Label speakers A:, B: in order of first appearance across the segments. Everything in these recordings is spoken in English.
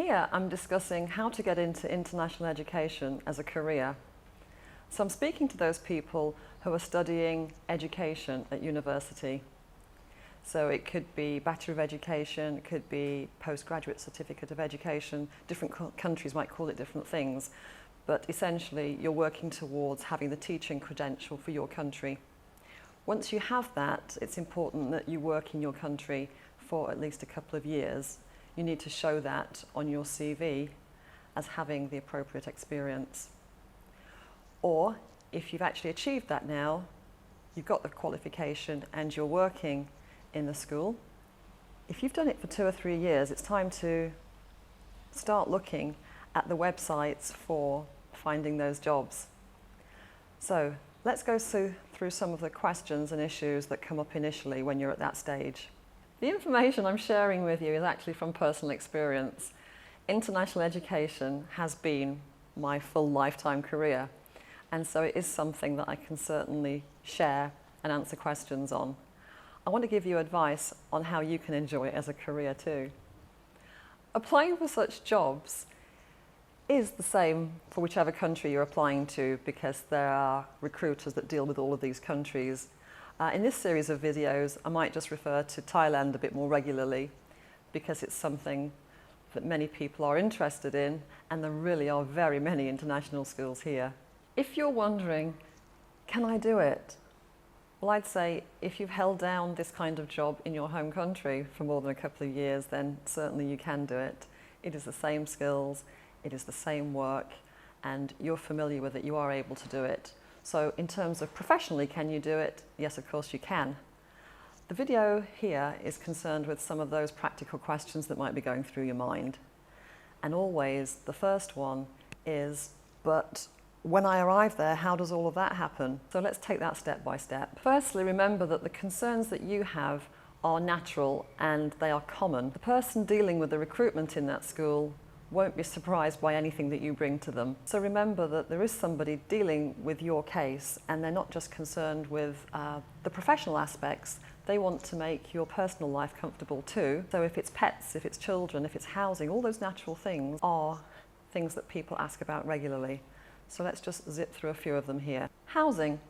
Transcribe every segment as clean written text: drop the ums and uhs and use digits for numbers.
A: Here I'm discussing how to get into international education as a career. So I'm speaking to those people who are studying education at university. So it could be Bachelor of Education, it could be Postgraduate Certificate of Education. Different countries might call it different things, but essentially you're working towards having the teaching credential for your country. Once you have that, it's important that you work in your country for at least a couple of years. You need to show that on your CV as having the appropriate experience. Or if you've actually achieved that now, you've got the qualification and you're working in the school. If you've done it for 2 or 3 years, it's time to start looking at the websites for finding those jobs. So let's go through some of the questions and issues that come up initially when you're at that stage. The information I'm sharing with you is actually from personal experience. International education has been my full lifetime career, and so it is something that I can certainly share and answer questions on. I want to give you advice on how you can enjoy it as a career too. Applying for such jobs is the same for whichever country you're applying to, because there are recruiters that deal with all of these countries. In this series of videos, I might just refer to Thailand a bit more regularly because it's something that many people are interested in, and there really are very many international schools here. If you're wondering, can I do it? Well, I'd say if you've held down this kind of job in your home country for more than a couple of years, then certainly you can do it. It is the same skills, it is the same work, and you're familiar with it, you are able to do it. So in terms of professionally, can you do it? Yes, of course you can. The video here is concerned with some of those practical questions that might be going through your mind. And always the first one is, but when I arrive there, how does all of that happen? So let's take that step by step. Firstly, remember that the concerns that you have are natural and they are common. The person dealing with the recruitment in that school won't be surprised by anything that you bring to them. So remember that there is somebody dealing with your case, and they're not just concerned with the professional aspects. They want to make your personal life comfortable too. So if it's pets, if it's children, if it's housing, all those natural things are things that people ask about regularly. So let's just zip through a few of them here. Housing.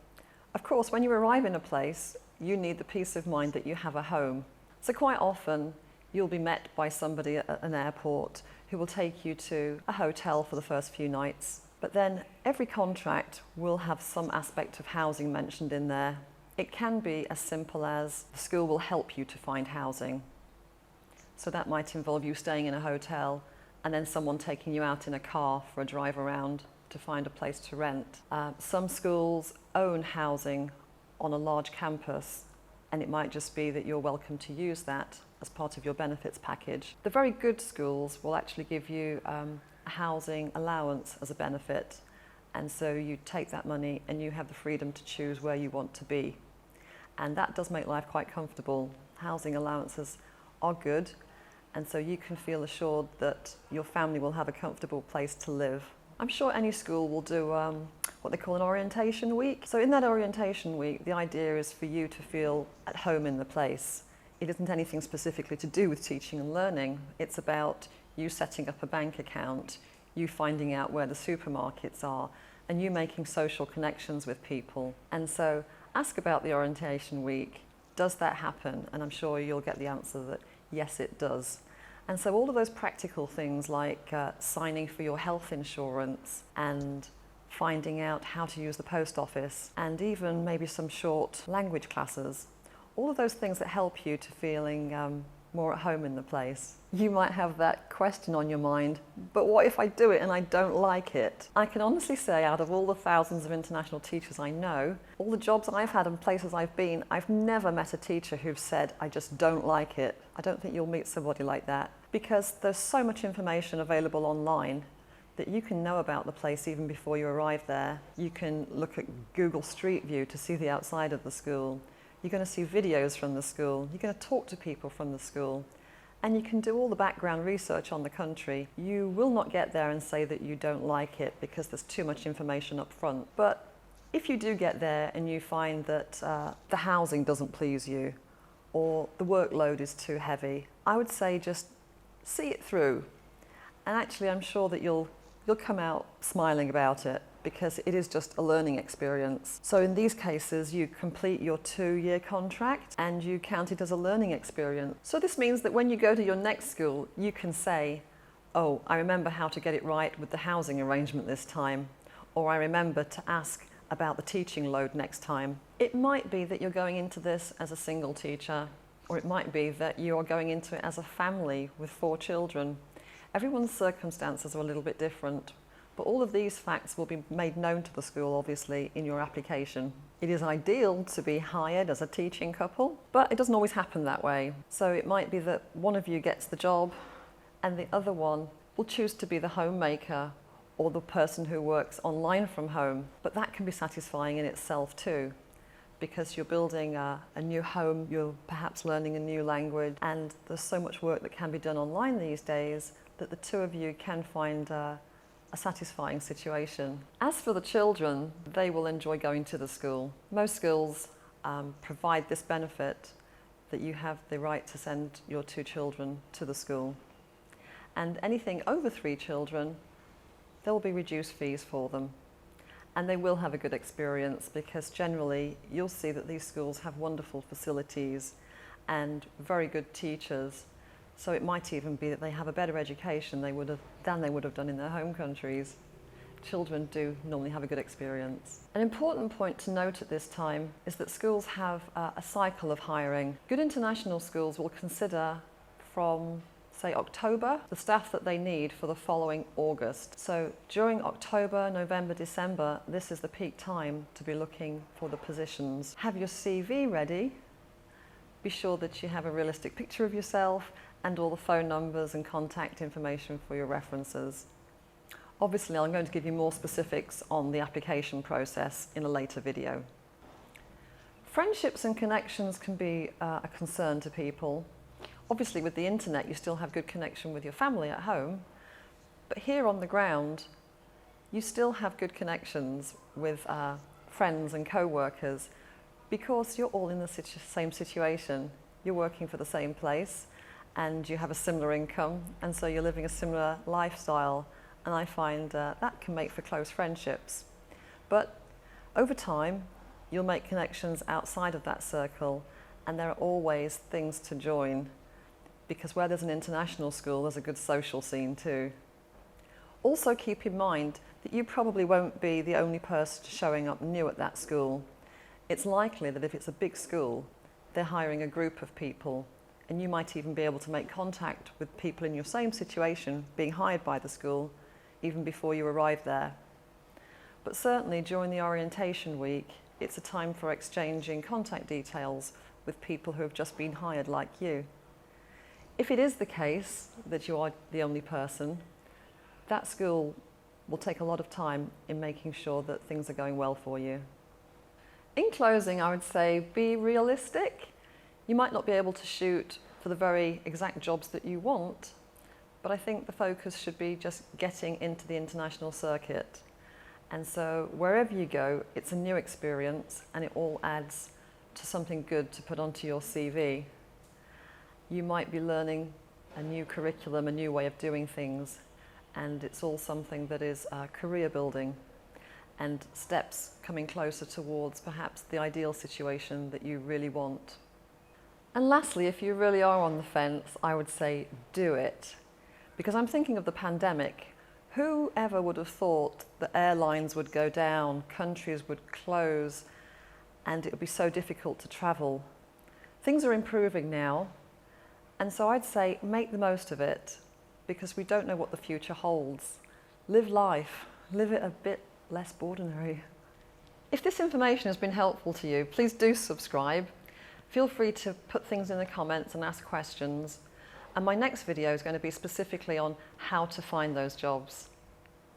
A: Of course, when you arrive in a place, you need the peace of mind that you have a home. So quite often, you'll be met by somebody at an airport who will take you to a hotel for the first few nights. But then every contract will have some aspect of housing mentioned in there. It can be as simple as the school will help you to find housing. So that might involve you staying in a hotel and then someone taking you out in a car for a drive around to find a place to rent. Some schools own housing on a large campus, and it might just be that you're welcome to use that as part of your benefits package. The very good schools will actually give you a housing allowance as a benefit, and so you take that money and you have the freedom to choose where you want to be. And that does make life quite comfortable. Housing allowances are good, and so you can feel assured that your family will have a comfortable place to live. I'm sure any school will do what they call an orientation week. So in that orientation week, the idea is for you to feel at home in the place. It isn't anything specifically to do with teaching and learning. It's about you setting up a bank account, you finding out where the supermarkets are, and you making social connections with people. And so ask about the orientation week. Does that happen? And I'm sure you'll get the answer that yes, it does. And so all of those practical things like signing for your health insurance and finding out how to use the post office, and even maybe some short language classes, all of those things that help you to feeling more at home in the place. You might have that question on your mind, but what if I do it and I don't like it? I can honestly say, out of all the thousands of international teachers I know, all the jobs I've had and places I've been, I've never met a teacher who've said, I just don't like it. I don't think you'll meet somebody like that, because there's so much information available online that you can know about the place even before you arrive there. You can look at Google Street View to see the outside of the school. You're going to see videos from the school. You're going to talk to people from the school. And you can do all the background research on the country. You will not get there and say that you don't like it because there's too much information up front. But if you do get there and you find that the housing doesn't please you, or the workload is too heavy, I would say just see it through And actually, I'm sure that you'll come out smiling about it, because it is just a learning experience. So in these cases, you complete your 2-year contract and you count it as a learning experience. So this means that when you go to your next school, you can say, oh, I remember how to get it right with the housing arrangement this time, or I remember to ask about the teaching load next time. It might be that you're going into this as a single teacher, or it might be that you're going into it as a family with 4 children. Everyone's circumstances are a little bit different, but all of these facts will be made known to the school, obviously, in your application. It is ideal to be hired as a teaching couple, but it doesn't always happen that way. So it might be that one of you gets the job and the other one will choose to be the homemaker or the person who works online from home. But that can be satisfying in itself too, because you're building a new home, you're perhaps learning a new language, and there's so much work that can be done online these days that the two of you can find a satisfying situation. As for the children, they will enjoy going to the school. Most schools provide this benefit that you have the right to send your 2 children to the school. And anything over 3 children, there will be reduced fees for them. And they will have a good experience, because generally you'll see that these schools have wonderful facilities and very good teachers. So it might even be that they have a better education than they would have done in their home countries. Children do normally have a good experience. An important point to note at this time is that schools have a cycle of hiring. Good international schools will consider from, say, October, the staff that they need for the following August. So during October, November, December, this is the peak time to be looking for the positions. Have your CV ready. Be sure that you have a realistic picture of yourself and all the phone numbers and contact information for your references. Obviously, I'm going to give you more specifics on the application process in a later video. Friendships and connections can be a concern to people. Obviously, with the internet, you still have good connection with your family at home, but here on the ground, you still have good connections with friends and co-workers, because you're all in the same situation. You're working for the same place, and you have a similar income, and so you're living a similar lifestyle, and I find that can make for close friendships. But over time, you'll make connections outside of that circle, and there are always things to join, because where there's an international school, there's a good social scene too. Also keep in mind that you probably won't be the only person showing up new at that school. It's likely that if it's a big school, they're hiring a group of people, and you might even be able to make contact with people in your same situation being hired by the school even before you arrive there. But certainly during the orientation week, it's a time for exchanging contact details with people who have just been hired like you. If it is the case that you are the only person, that school will take a lot of time in making sure that things are going well for you. In closing, I would say be realistic. You might not be able to shoot for the very exact jobs that you want, but I think the focus should be just getting into the international circuit. And so wherever you go, it's a new experience, and it all adds to something good to put onto your CV. You might be learning a new curriculum, a new way of doing things, and it's all something that is career building and steps coming closer towards perhaps the ideal situation that you really want. And lastly, if you really are on the fence, I would say do it. Because I'm thinking of the pandemic. Who ever would have thought that airlines would go down, countries would close, and it would be so difficult to travel? Things are improving now, and so I'd say make the most of it, because we don't know what the future holds. Live life, live it a bit less ordinary. If this information has been helpful to you, please do subscribe. Feel free to put things in the comments and ask questions. And my next video is going to be specifically on how to find those jobs.